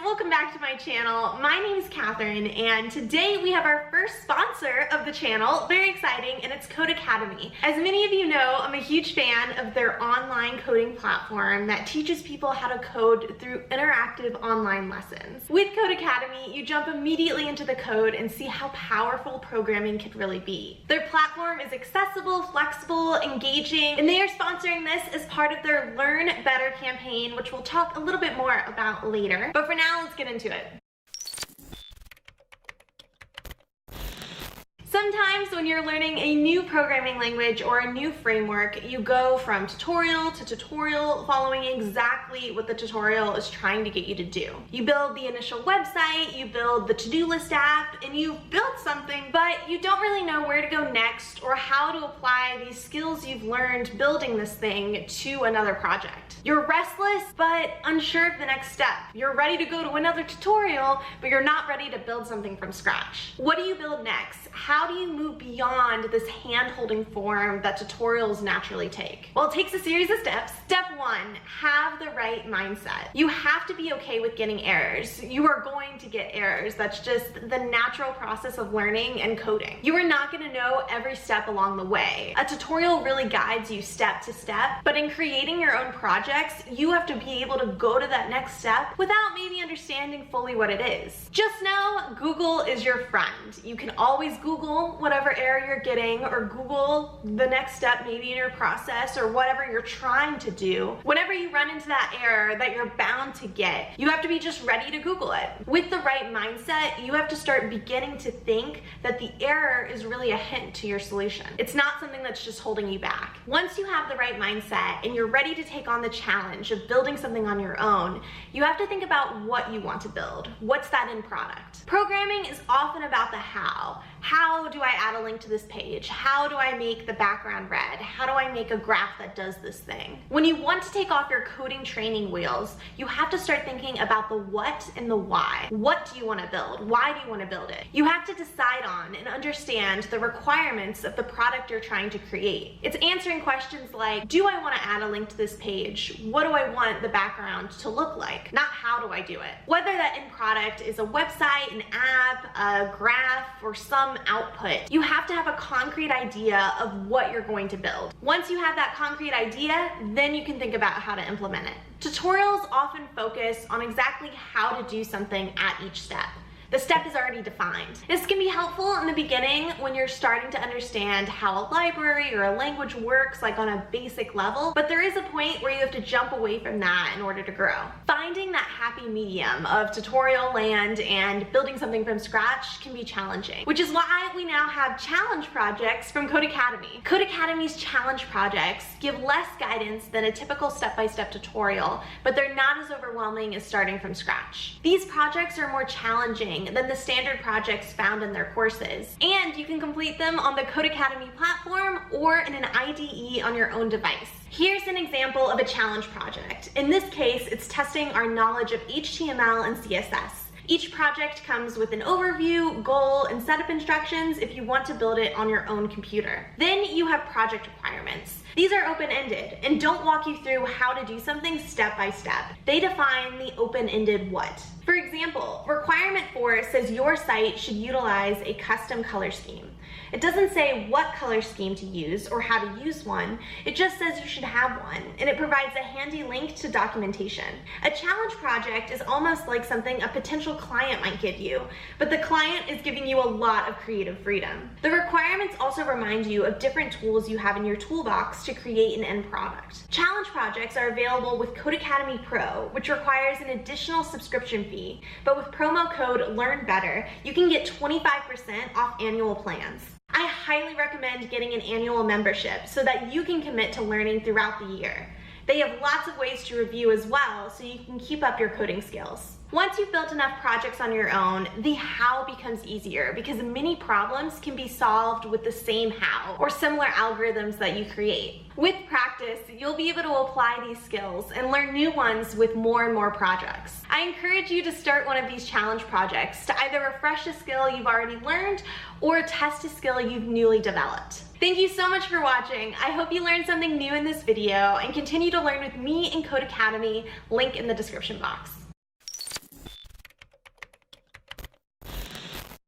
welcome back to my channel. My name is Catherine, and today we have our first sponsor of the channel. Very exciting, and it's Codecademy. As many of you know, I'm a huge fan of their online coding platform that teaches people how to code through interactive online lessons. With Codecademy, you jump immediately into the code and see how powerful programming can really be. Their platform is accessible, flexible, engaging, and they are sponsoring this as part of their Learn Better campaign, which we'll talk a little bit more about later. But for now, let's get into it. Sometimes when you're learning a new programming language or a new framework, you go from tutorial to tutorial, following exactly what the tutorial is trying to get you to do. You build the initial website, you build the to-do list app, and you've built something, but you don't really know where to go next or how to apply these skills you've learned building this thing to another project. You're restless, but unsure of the next step. You're ready to go to another tutorial, but you're not ready to build something from scratch. What do you build next? How do you move beyond this hand-holding form that tutorials naturally take? Well, it takes a series of steps. Step one, have the right mindset. You have to be okay with getting errors. You are going to get errors. That's just the natural process of learning and coding. You are not going to know every step along the way. A tutorial really guides you step to step, but in creating your own projects, you have to be able to go to that next step without maybe understanding fully what it is. Just know Google is your friend. You can always Google whatever error you're getting, or Google the next step maybe in your process, or whatever you're trying to do. Whenever you run into that error that you're bound to get, you have to be just ready to Google it. With the right mindset, you have to start beginning to think that the error is really a hint to your solution. It's not something that's just holding you back. Once you have the right mindset and you're ready to take on the challenge of building something on your own, you have to think about what you want to build. What's that end product? Programming is often about the how. How do I add a link to this page? How do I make the background red? How do I make a graph that does this thing? When you want to take off your coding training wheels, you have to start thinking about the what and the why. What do you want to build? Why do you want to build it? You have to decide on and understand the requirements of the product you're trying to create. It's answering questions like, do I want to add a link to this page? What do I want the background to look like? Not how do I do it? Whether that end product is a website, an app, a graph, or some output, you have to have a concrete idea of what you're going to build. Once you have that concrete idea, then you can think about how to implement it. Tutorials often focus on exactly how to do something at each step. The step is already defined. This can be helpful in the beginning when you're starting to understand how a library or a language works, like on a basic level, but there is a point where you have to jump away from that in order to grow. Finding that happy medium of tutorial land and building something from scratch can be challenging, which is why we now have challenge projects from Codecademy. Codecademy's challenge projects give less guidance than a typical step-by-step tutorial, but they're not as overwhelming as starting from scratch. These projects are more challenging than the standard projects found in their courses, and you can complete them on the Codecademy platform or in an IDE on your own device. Here's an example of a challenge project. In this case, it's testing our knowledge of HTML and CSS. Each project comes with an overview, goal, and setup instructions if you want to build it on your own computer. Then you have project requirements. These are open-ended and don't walk you through how to do something step by step. They define the open-ended what. For example, requirement 4 says your site should utilize a custom color scheme. It doesn't say what color scheme to use or how to use one. It just says you should have one, and it provides a handy link to documentation. A challenge project is almost like something a potential client might give you, but the client is giving you a lot of creative freedom. The requirements also remind you of different tools you have in your toolbox to create an end product. Challenge projects are available with Codecademy Pro, which requires an additional subscription fee, but with promo code LEARNBETTER, you can get 25% off annual plans. I highly recommend getting an annual membership so that you can commit to learning throughout the year. They have lots of ways to review as well, so you can keep up your coding skills. Once you've built enough projects on your own, the how becomes easier because many problems can be solved with the same how or similar algorithms that you create. With practice, you'll be able to apply these skills and learn new ones with more and more projects. I encourage you to start one of these challenge projects to either refresh a skill you've already learned or test a skill you've newly developed. Thank you so much for watching. I hope you learned something new in this video and continue to learn with me in Codecademy, link in the description box.